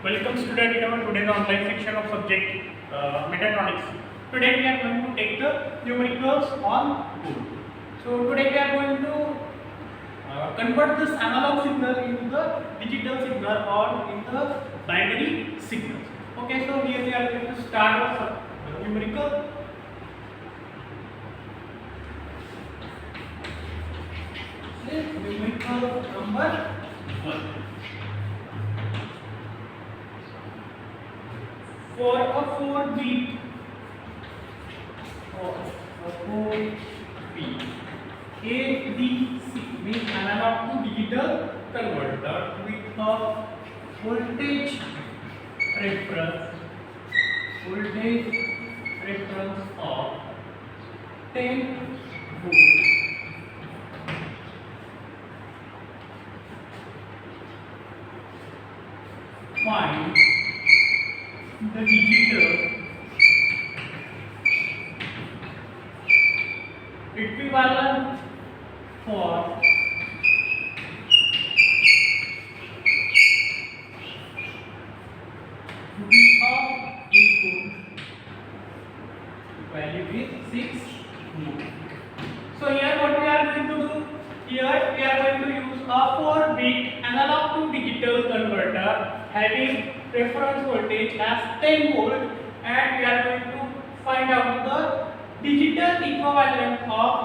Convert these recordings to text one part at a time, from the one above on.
Welcome student in our today's online section of subject mechatronics. Today we are going to take the numericals on board. So today we are going to convert this analog signal into the digital signal or in the binary signals. Okay, so here we are going to start our numerical. Numerical number 1. For a 4-bit ADC means analog to digital converter with a voltage reference of 10 volt. Find the digital equivalent for V of input value is 6 volt. So here what we are going to do? Here we are going to use a 4-bit analog to digital converter having reference voltage as 10 volt, and we are going to find out the digital equivalent of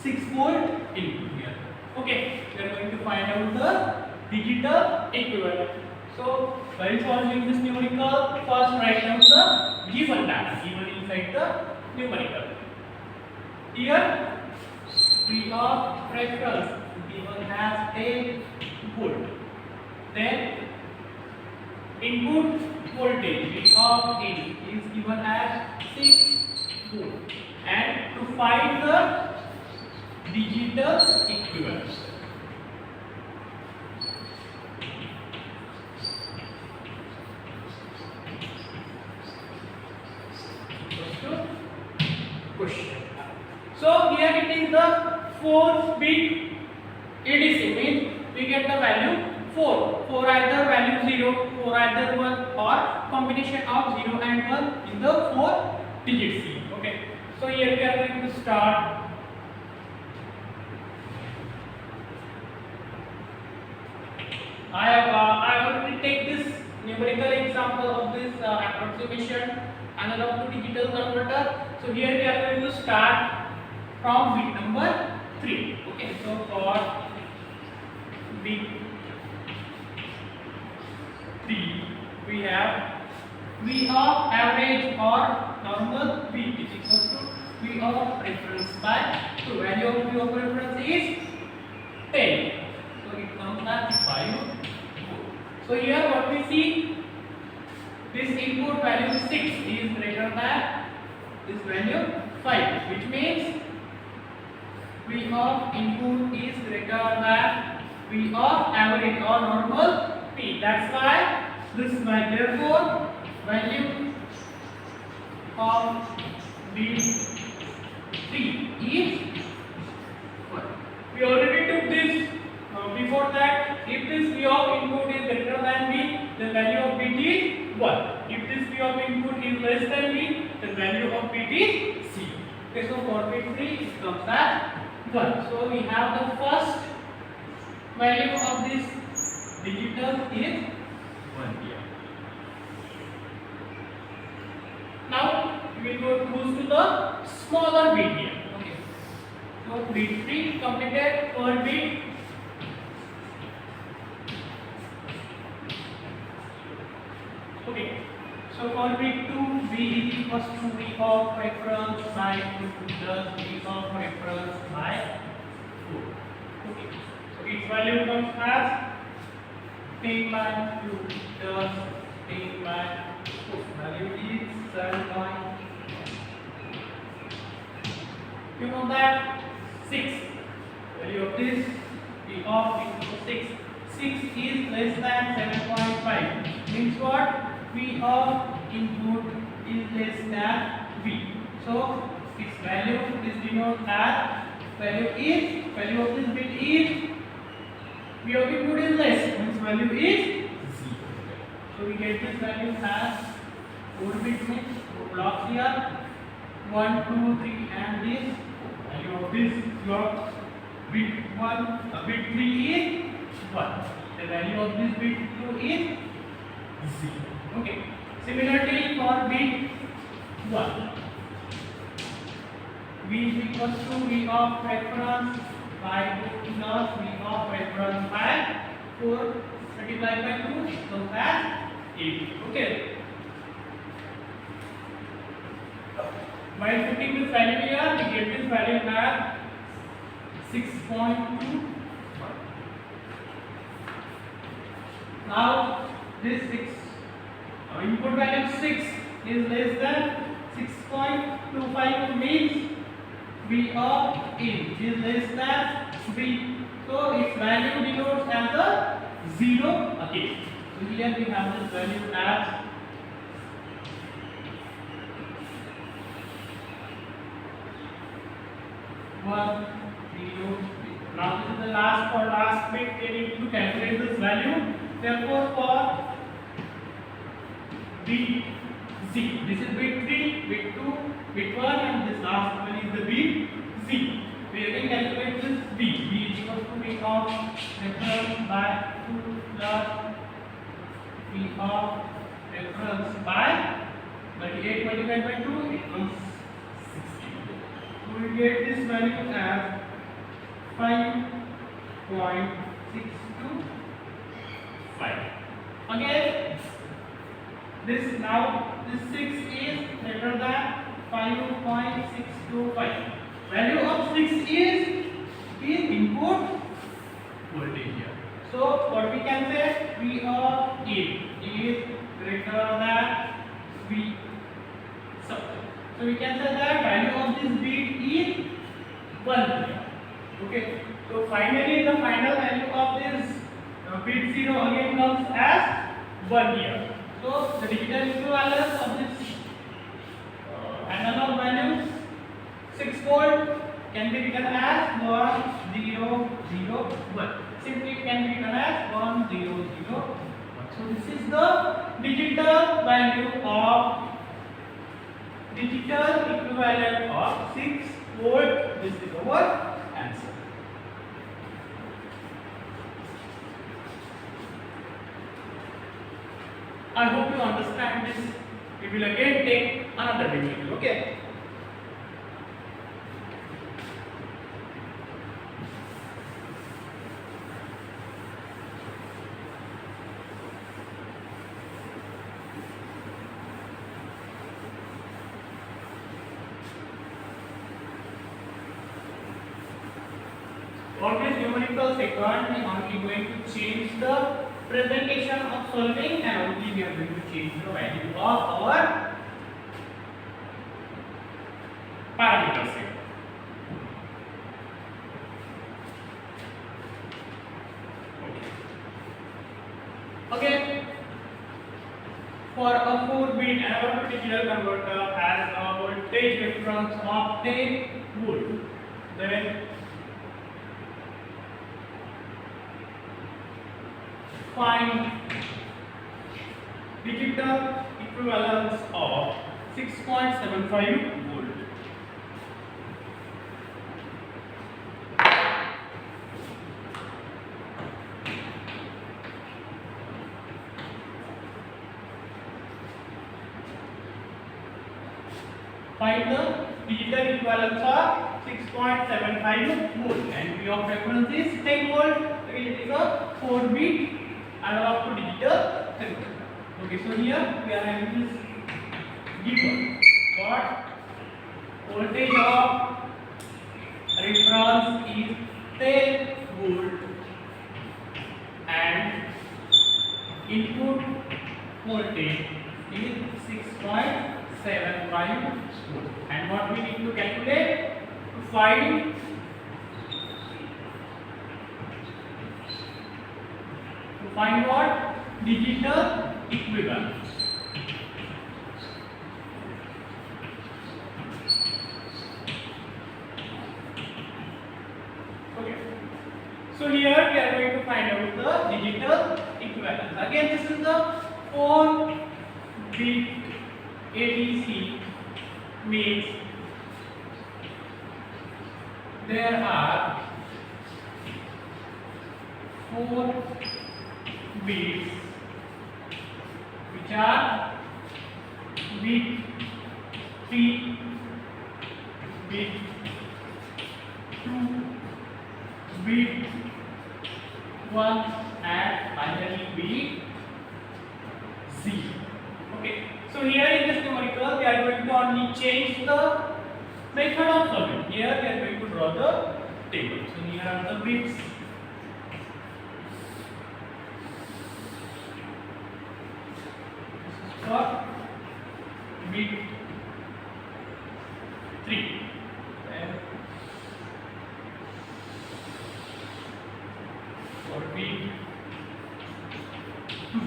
6 volt input here. Okay, we are going to find out the digital equivalent. So while solving this numerical, first write down the given data given inside the numerical. Here V of reference given as 10 volt. Then input voltage V of in is given as 6 volt, and to find the digital equivalent. Question. So here it is the 4-bit ADC means we get the value 4 for either value 0, for either 1, or combination of 0 and 1 in the 4 digit C. Okay, so here we are going to start. I already take this numerical example of this approximation analog to digital converter. So here we are going to start from bit number 3. Okay, so for bit 3 we have V of average or normal V is equal to V of reference by 2. Value of V of reference is 10. So it comes as 5 volt. So here what we see, this input value 6 is greater than this value 5, which means V of input is greater than V of average or normal P. That's why this value, therefore value of V3 is 1. We already took this before that. If this V of input is greater than V, the value of bit is 1. If this V of input is less than V, the value of bit is 0. Okay, so for bit 3 it comes as 1. So we have the first value of this digital is 1 here. Now we will move to the smaller bit here. Okay, so bit 3 completed. Per bit okay, so for bit 2 V is equals to V of reference by 2 plus V of reference by 4. Okay, so its value comes as 10 by 2 plus 10 by 4. Value is 7. You know that 6. Value of this V of equals to 6. 6 is less than 7.5. Means what? V of input is less than V. So its value is denoted as value of this bit is V of input is less, means value is 0. So we get this value as 4 bits means 4 blocks here. 1, 2, 3, and this value of this block bit 1, bit 3 is 1. The value of this bit 2 is 0. Okay. Similarly for bit 1, V is equals to V of reference by 2 plus V of reference by 4 multiplied by 2 so as 8. Okay. By putting this value here, we get this value as 6.2. Now this input value 6 is less than 6.25 means V of A is less than B. So its value denotes as a 0 again. So here we have this value as 1, 0. Now this is the last bit we need to calculate this value. Therefore for bit Z, this is bit 3, bit 2, bit 1, and this last one is the bit Z. We again calculate this B. B is equal to V of reference by 2 plus V of reference by 38 multiplied by 2 equals 60. So we get this value as 5.625. Again, this 6 is greater than 5.625. Value of 6 is input voltage here. So what we can say, V of A is greater than V sub. So we can say that value of this bit is 1 here. Okay. So finally the final value of this bit 0 again comes as 1 here. So the digital equivalence of this analog value 6 volt can be written as 1 0 0 1. Simply it can be written as 1 0 0 1. So this is the digital value of digital equivalent of 6 volt. This is our answer. I hope you understand this. We will again take another video. Okay. On this numerical second, we are only going to change the presentation of solving, and only we are going to change the value of our parameter set. Okay. For a 4-bit analog to digital converter has a voltage reference of 10 volt, then find digital equivalence of 6.75 volt. Find the digital equivalence of 6.75 volt, and V of reference is 10 volt. Again, it is a 4-bit analog to digital converter. Okay, so here we are having this given what voltage of reference is 10 volt and input voltage is 6.75 volt. And what we need to calculate to find what? Digital equivalence. Okay. So here we are going to find out the digital equivalence. Again, this is the 4-bit ADC means there are 4 bits which are bit 3, bit 2, bit 1 and finally bit 0. Okay, so here in this numerical we are going to only change the method of solving. Here we are going to draw the table. So here are the bits. This is for bit 3. And for bit 2.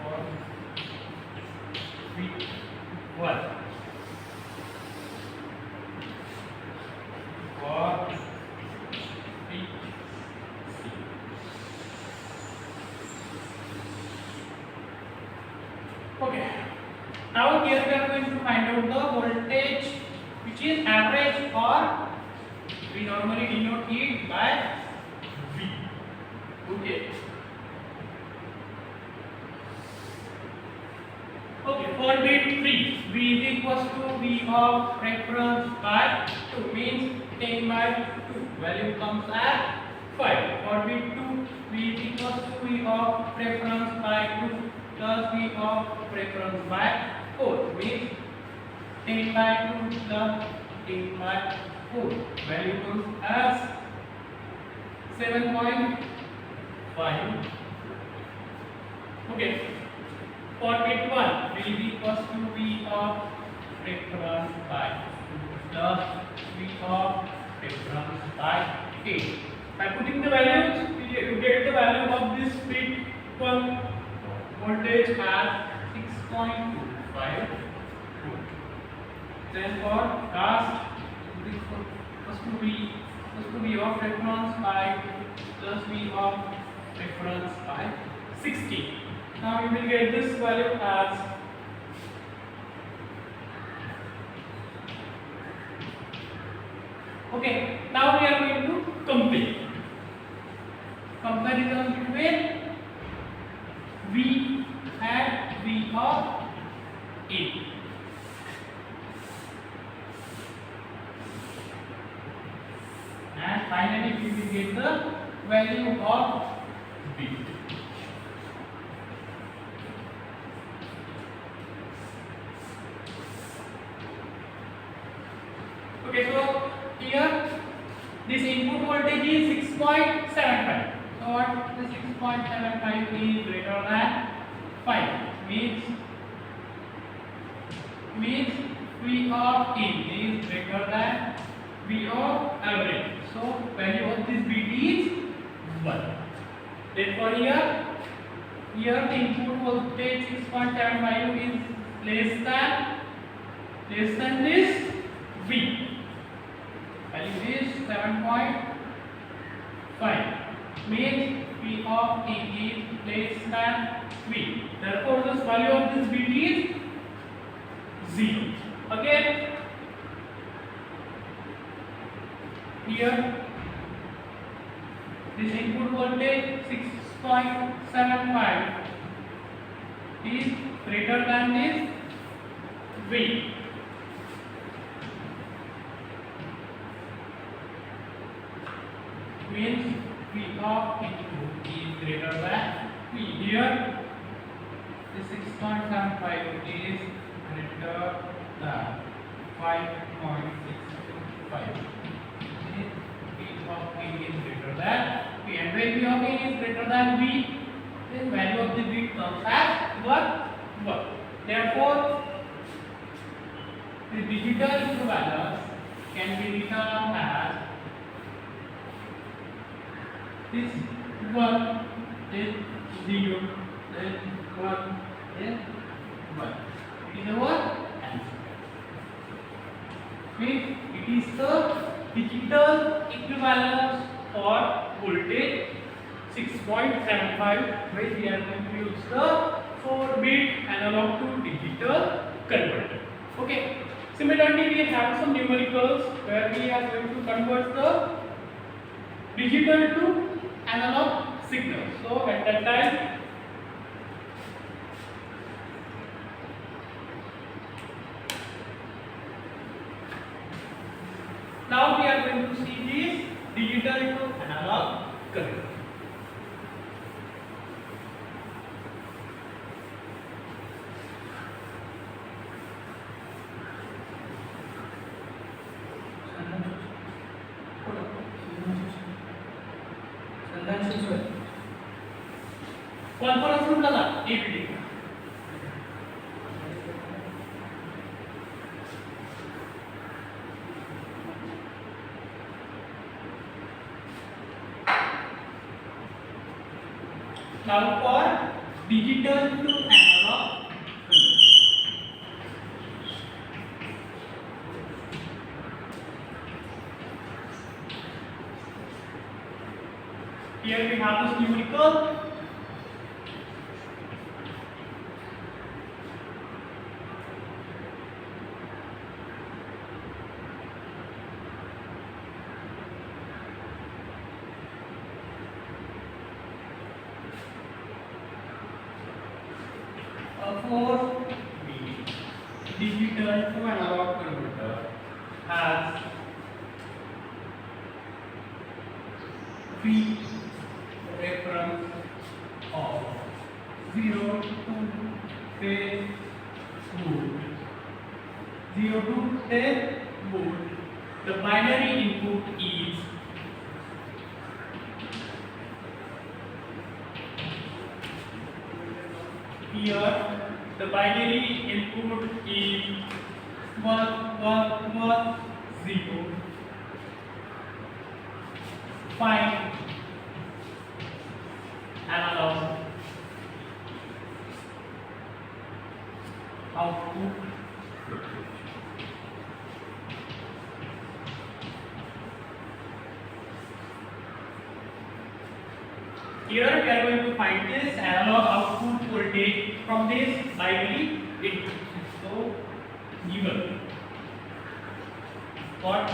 For bit 1. For bit 0. Okay. Now here we are going to find out the voltage which is average, or we normally denote it by V. Okay. Okay, for bit 3, V is equals to V of reference by 2, means 10 by 2. Value comes as 5. For bit 2, V is equals to V of reference by 2 plus V of reference by 4, means 10 by 2 plus 10 by 4. Value comes as 7.5. Okay. For bit 1, V is equals to V of reference by 2 plus V of reference by 8. By putting the values, you get the value of this bit 1 voltage as 6.25 volt. Then for cast, this is supposed to be of reference by 2 plus V of reference by 60. Now you will get this value as okay. Now we are going to compare comparison between V and V of A. And finally we will get the value of B. Okay, so here this input voltage is 6.75. So what the 6.75 is greater than 5, means V of in is greater than V of average. So value of this bit is 1. Therefore here the input voltage 6.75 is less than this V. Value is 7.5, means V of A is less than V. Therefore, the value of this bit is 0. Again, here this input voltage 6.75 is greater than this V. Means V of input is greater than V. Here the 6.75 is greater than 5.625. V of A is greater than V, and when V of A is greater than V, then value of the bit comes as 1. Therefore, the digital equivalence can be written as this 1, then 0, then 1, then 1. It is our answer. Means it is the digital equivalence for voltage 6.75, where we are going to use the 4-bit analog to digital converter. Okay. Similarly, we have some numericals where we are going to convert the digital to analog signal. So at that time, now we are going to see this digital to analog converter. Conference room लगा APT now for digital to analog here we have this numerical for digital to analog converter has three reference of 0 to 10 volt. 0 to 10 volt. The binary input is here. The binary input is 1 1 1 0. Find analog output here we are going to find this analog output voltage from this binary input. So given what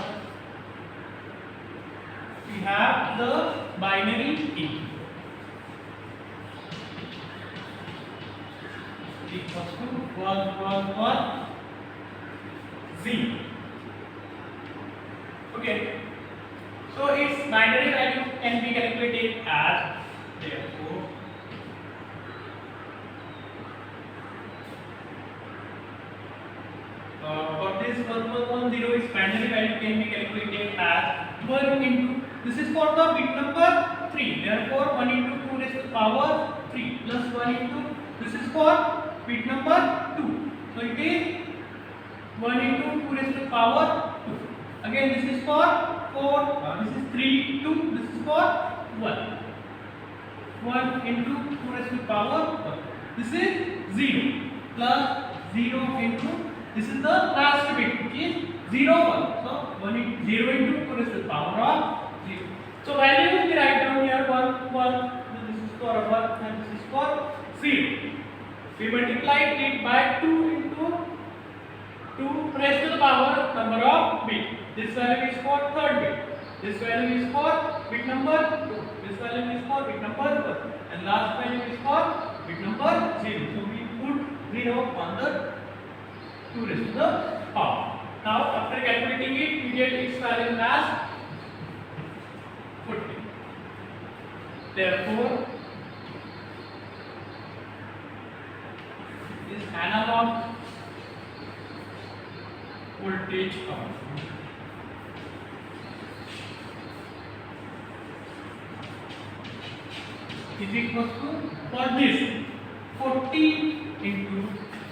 we have the binary input equals to 1 1 1 0. Okay, so its binary value can be calculated as therefore for this 1110 its binary value can be calculated as 1 into this is for the bit number 3, therefore 1 into 2 raised to the power 3 plus 1 into this is for bit number 2, so it is 1 into 2 raised to the power 2. Again this is for 4, this is 3 2, this is for 1 1 into 2 raised to the power 1. This is 0 plus 0 into this is the last bit which is 0 1. So 1 into 0 into 2 raised to the power of 0. So values we write down here 1 1. This is for 1 and this is for 0. We multiplied it by 2 into 2 raised to the power number of bit. This value is for third bit. This value is for bit number 2. This value is for bit number 1. And last value is for bit number 0. So we put 0 on the 2 raised to the power. Now after calculating it, we get its value as 40. Therefore, this analog voltage output is equal to for this 40 into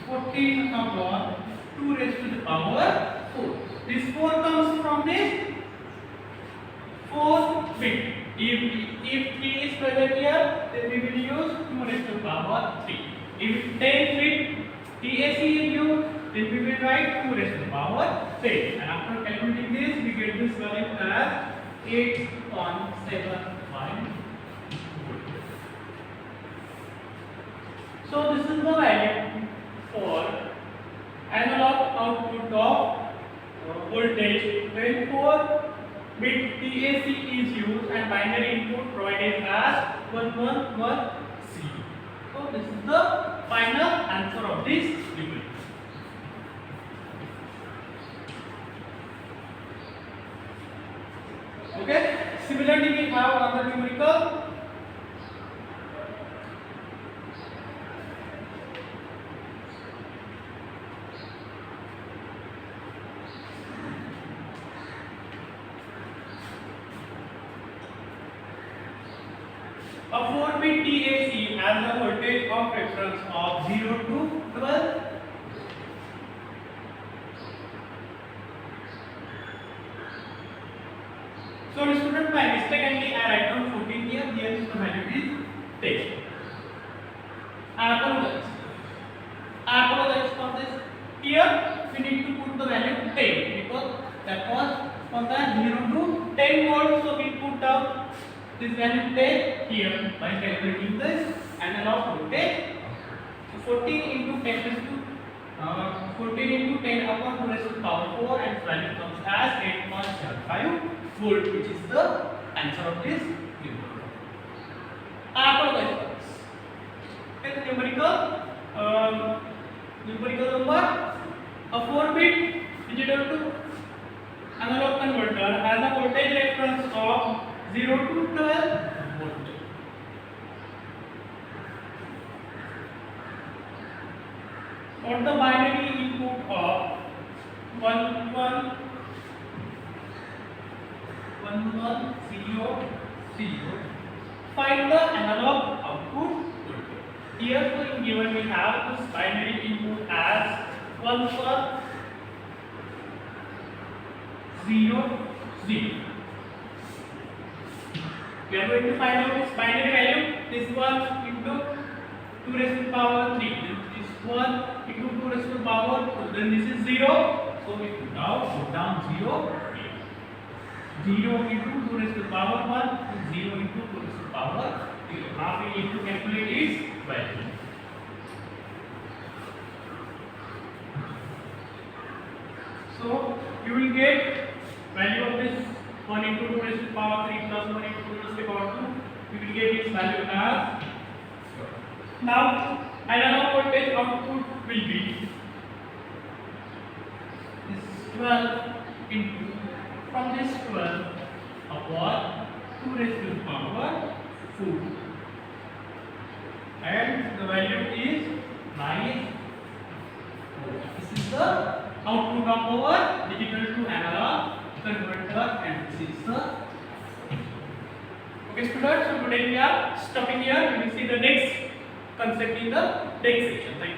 14 upon 2 raised to the power 4. This 4 comes from this 4 bit. If 3 is present here, then we will use 2 raised to the power 3. If 10 bit TAC is used, then we will write 2 raised to the power 10. And after calculating this, we get this value as 8.75 volt. So this is the value for analog output of voltage when 4-bit DAC is used and binary input provided as 111C. So this is the final answer of this numerical. Okay. Similarly, we have another numerical. A 4-bit DAC has a voltage of reference of 0 to 12. So student, by mistakenly I write down 14 here. Here is the value is 10. I apologize for this. Here we need to put the value 10 because that was from the 0 to 10 volts. So we put down this value 10 here by calculating this analog voltage. So 14 into 10 raised to 14 into 10 upon 2 raised to power 4 and value comes as 8.75 volt, which is the answer of this numerical. Apologize. Okay, numerical number. A 4-bit digital to analog converter has a voltage reference of 0 to 12 volt. For the binary input of 1100, find the analog output voltage. Here so given we have this binary input as 1100. We are going to find out this binary value. This one into 2 raised to power 3. This one into 2 raised to power 4. Then this is 0. So we put down 0. 0 into 2 raised to power 1. 0 into 2 raised to power 0. Now we need to calculate its value. So you will get value of this 1 into 2 raised to power 3 plus 1 into 2 raised to power 2. We will get its value as. Now analog voltage output will be this 12 into from this 12 upon 2 raised to power 4 and the value is 9. This is the output of our digital to analog converter and this is the. Okay students, so today we are stopping here. We will see the next concept in the next section. Thank you.